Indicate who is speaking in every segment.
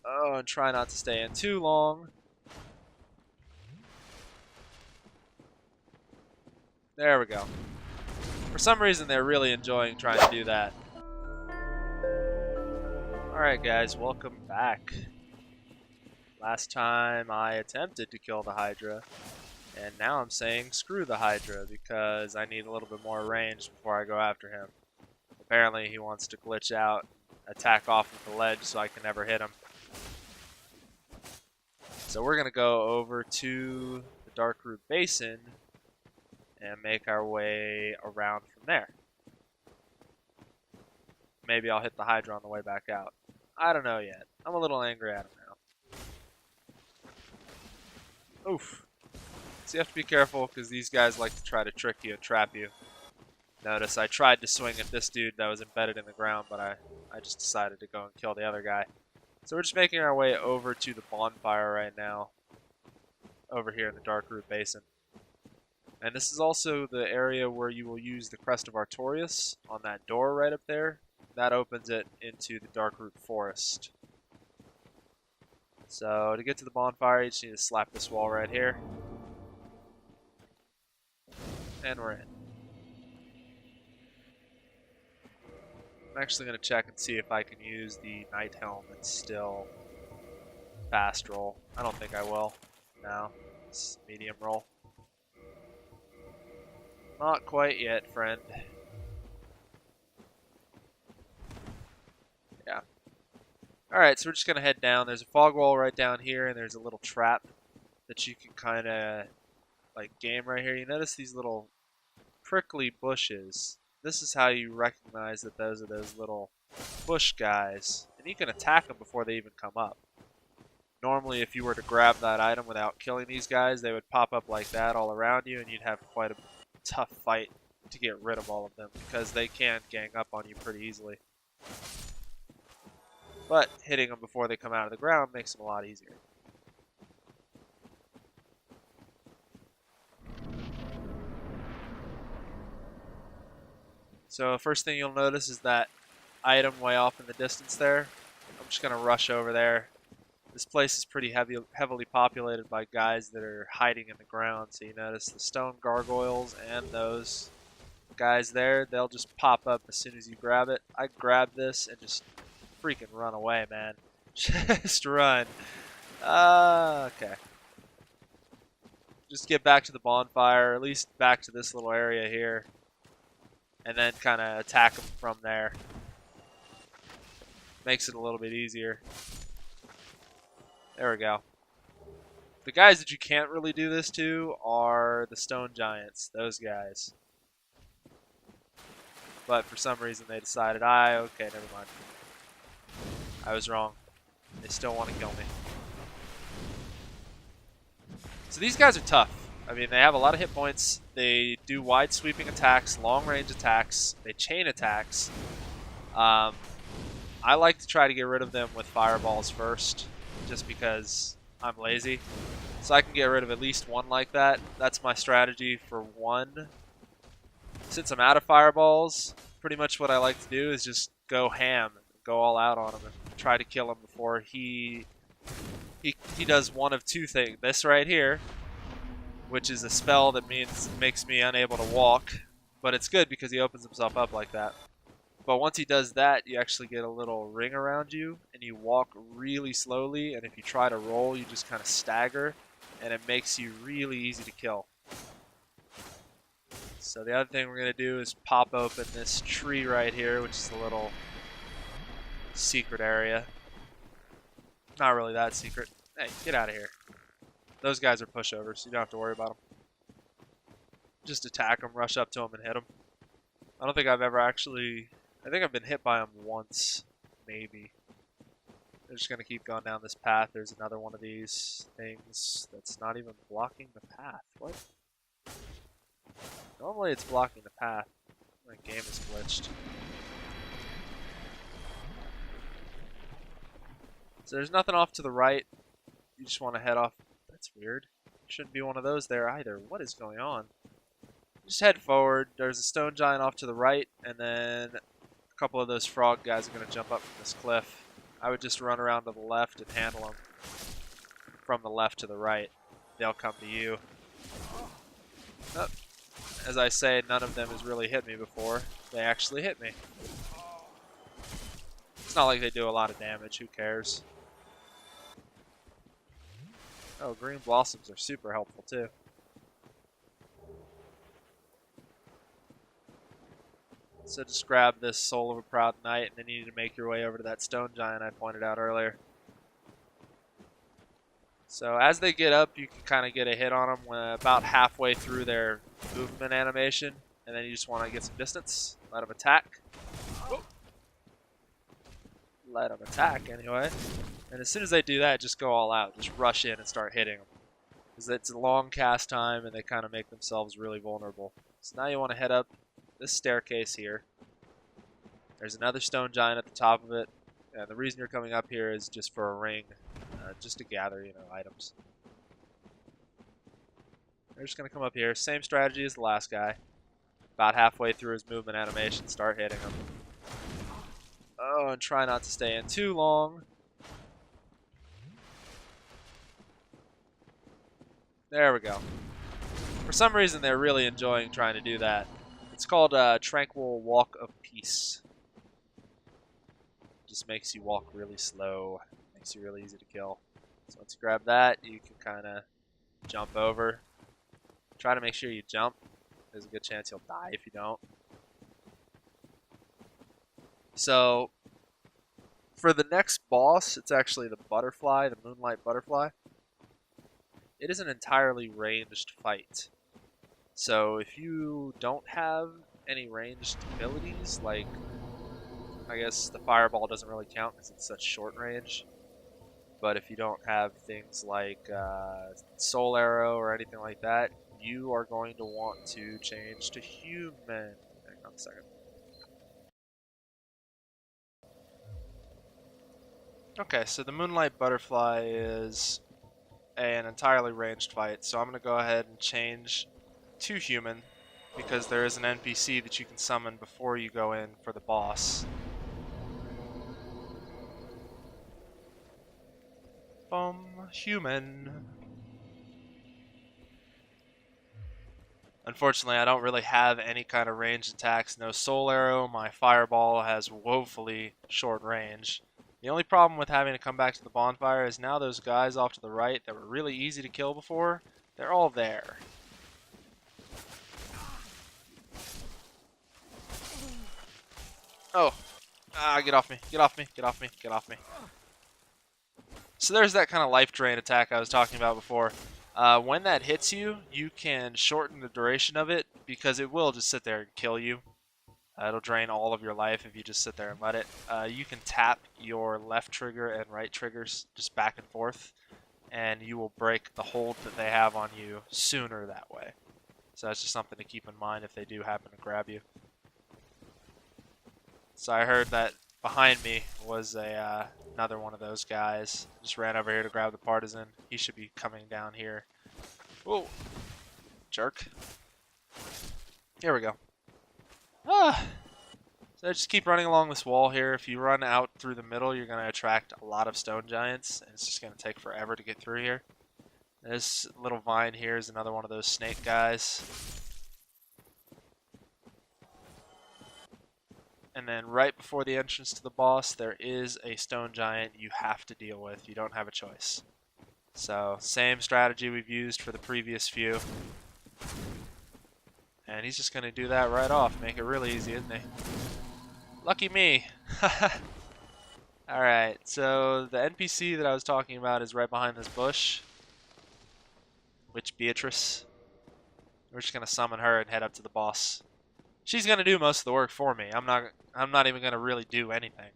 Speaker 1: Oh, and try not to stay in too long. There we go. For some reason, they're really enjoying trying to do that. Alright guys, welcome back. Last time I attempted to kill the Hydra, and now I'm saying screw the Hydra because I need a little bit more range before I go after him. Apparently he wants to glitch out, attack off of the ledge so I can never hit him. So we're going to go over to the Darkroot Basin and make our way around from there. Maybe I'll hit the Hydra on the way back out. I don't know yet. I'm a little angry at him now. Oof. So you have to be careful because these guys like to try to trick you and trap you. Notice I tried to swing at this dude that was embedded in the ground, but I just decided to go and kill the other guy. So we're just making our way over to the bonfire right now. Over here in the Darkroot Basin. And this is also the area where you will use the Crest of Artorias on that door right up there. That opens it into the Darkroot Forest. So to get to the bonfire, you just need to slap this wall right here. And we're in. I'm actually going to check and see if I can use the Night Helm and still fast roll. I don't think I will. No, it's medium roll. Not quite yet, friend. Yeah. Alright, so we're just going to head down. There's a fog wall right down here, and there's a little trap that you can kind of like game right here. You notice these little prickly bushes. This is how you recognize that those are those little bush guys. And you can attack them before they even come up. Normally, if you were to grab that item without killing these guys, they would pop up like that all around you, and you'd have quite a tough fight to get rid of all of them because they can gang up on you pretty easily. But hitting them before they come out of the ground makes them a lot easier. So first thing you'll notice is that item way off in the distance there. I'm just going to rush over there. This place is pretty heavily populated by guys that are hiding in the ground. So you notice the stone gargoyles and those guys there, they'll just pop up as soon as you grab it. I grab this and just freaking run away, man. Just run. Okay. Just get back to the bonfire, at least back to this little area here. And then kind of attack them from there. Makes it a little bit easier. There we go. The guys that you can't really do this to are the stone giants, those guys. But for some reason they decided, okay, never mind. I was wrong. They still want to kill me. So these guys are tough. I mean, they have a lot of hit points. They do wide sweeping attacks, long range attacks. They chain attacks. I like to try to get rid of them with fireballs first, just because I'm lazy. So I can get rid of at least one like that. That's my strategy for one. Since I'm out of fireballs, pretty much what I like to do is just go ham, go all out on him, and try to kill him before he does one of two things. This right here, which is a spell that makes me unable to walk, but it's good because he opens himself up like that. But once he does that, you actually get a little ring around you, and you walk really slowly, and if you try to roll, you just kind of stagger, and it makes you really easy to kill. So the other thing we're going to do is pop open this tree right here, which is a little secret area. Not really that secret. Hey, get out of here. Those guys are pushovers, so you don't have to worry about them. Just attack them, rush up to them, and hit them. I don't think I've ever actually... I think I've been hit by them once, maybe. They're just going to keep going down this path. There's another one of these things that's not even blocking the path. What? Normally it's blocking the path. My game is glitched. So there's nothing off to the right. You just want to head off. That's weird. Shouldn't be one of those there either. What is going on? Just head forward. There's a stone giant off to the right, and then a couple of those frog guys are going to jump up from this cliff. I would just run around to the left and handle them from the left to the right. They'll come to you. Oh, as I say, none of them has really hit me before. They actually hit me. It's not like they do a lot of damage. Who cares? Oh, green blossoms are super helpful too. So just grab this Soul of a Proud Knight, and then you need to make your way over to that stone giant I pointed out earlier. So as they get up, you can kind of get a hit on them about halfway through their movement animation, and then you just want to get some distance, let them attack. Whoa. Let them attack anyway. And as soon as they do that, just go all out. Just rush in and start hitting them. Because it's a long cast time, and they kind of make themselves really vulnerable. So now you want to head up this staircase here. There's another stone giant at the top of it, and the reason you're coming up here is just for a ring, just to gather, items. They're just gonna come up here. Same strategy as the last guy. About halfway through his movement animation, start hitting him. Oh, and try not to stay in too long. There we go. For some reason, they're really enjoying trying to do that. It's called Tranquil Walk of Peace. Just makes you walk really slow. Makes you really easy to kill. So once you grab that, you can kind of jump over. Try to make sure you jump. There's a good chance you'll die if you don't. So for the next boss, it's actually the butterfly, the Moonlight Butterfly. It is an entirely ranged fight. So if you don't have any ranged abilities, like, I guess the fireball doesn't really count because it's such short range. But if you don't have things like soul arrow or anything like that, you are going to want to change to human. Hang on a second. Okay, so the Moonlight Butterfly is an entirely ranged fight, so I'm going to go ahead and change to human, because there is an NPC that you can summon before you go in for the boss. Boom, human. Unfortunately, I don't really have any kind of ranged attacks. No soul arrow. My fireball has woefully short range. The only problem with having to come back to the bonfire is now those guys off to the right that were really easy to kill before, they're all there. Oh. Get off me. Get off me. Get off me. Get off me. So there's that kind of life drain attack I was talking about before. When that hits you, you can shorten the duration of it because it will just sit there and kill you. It'll drain all of your life if you just sit there and let it. You can tap your left trigger and right triggers just back and forth, and you will break the hold that they have on you sooner that way. So that's just something to keep in mind if they do happen to grab you. So I heard that behind me was another one of those guys. Just ran over here to grab the partisan. He should be coming down here. Whoa. Jerk. Here we go. So just keep running along this wall here. If you run out through the middle, you're going to attract a lot of stone giants, and it's just going to take forever to get through here. This little vine here is another one of those snake guys. And then right before the entrance to the boss, there is a stone giant you have to deal with. You don't have a choice. So, same strategy we've used for the previous few. And he's just going to do that right off. Make it really easy, isn't he? Lucky me! Alright, so the NPC that I was talking about is right behind this bush. Witch Beatrice. We're just going to summon her and head up to the boss. She's going to do most of the work for me. I'm not even going to really do anything.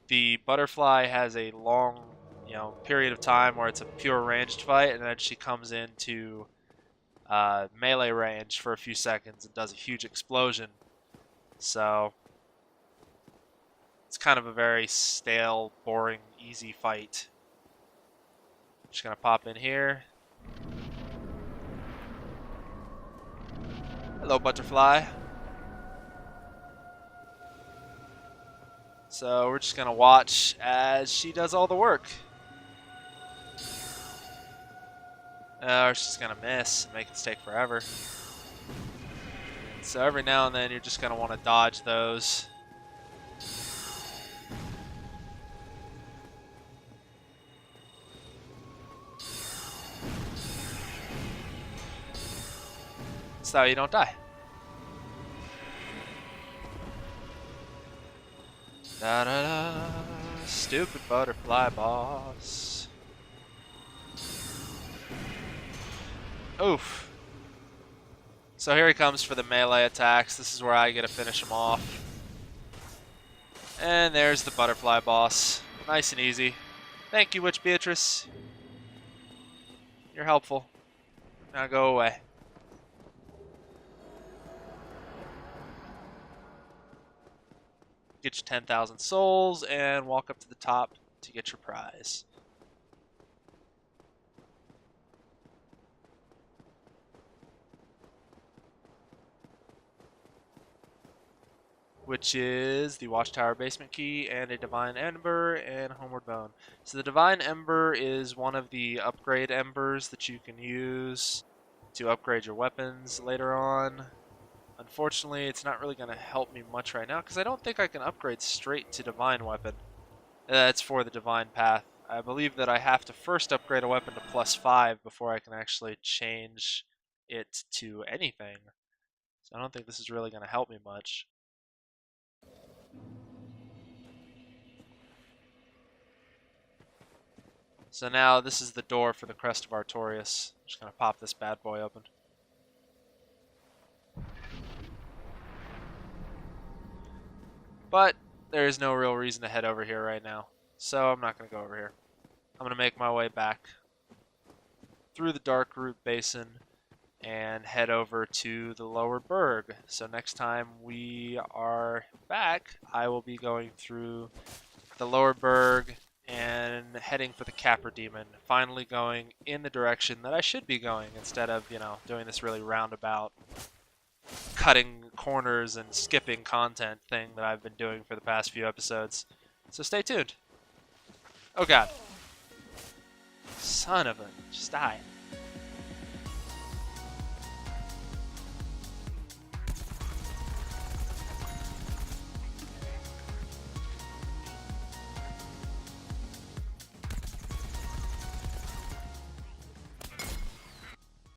Speaker 1: The butterfly has a long, period of time where it's a pure ranged fight, and then she comes into melee range for a few seconds and does a huge explosion. So it's kind of a very stale, boring, easy fight. Just going to pop in here. Hello, butterfly. So we're just going to watch as she does all the work. Or she's going to miss and make it take forever. So every now and then you're just going to want to dodge those. So you don't die. Da da da. Stupid butterfly boss. Oof. So here he comes for the melee attacks. This is where I get to finish him off. And there's the butterfly boss. Nice and easy. Thank you, Witch Beatrice. You're helpful. Now go away. Get your 10,000 souls and walk up to the top to get your prize. Which is the Watchtower Basement Key and a Divine Ember and Homeward Bone. So the Divine Ember is one of the upgrade embers that you can use to upgrade your weapons later on. Unfortunately, it's not really going to help me much right now because I don't think I can upgrade straight to Divine Weapon. That's for the Divine Path. I believe that I have to first upgrade a weapon to +5 before I can actually change it to anything. So I don't think this is really going to help me much. So now this is the door for the Crest of Artorias. I'm just going to pop this bad boy open. But there is no real reason to head over here right now. So I'm not going to go over here. I'm going to make my way back through the Darkroot Basin and head over to the Lower Burg. So next time we are back, I will be going through the Lower Burg and heading for the Capra Demon, finally going in the direction that I should be going instead of, doing this really roundabout, cutting corners and skipping content thing that I've been doing for the past few episodes. So stay tuned. Oh god. Son of a... Just die.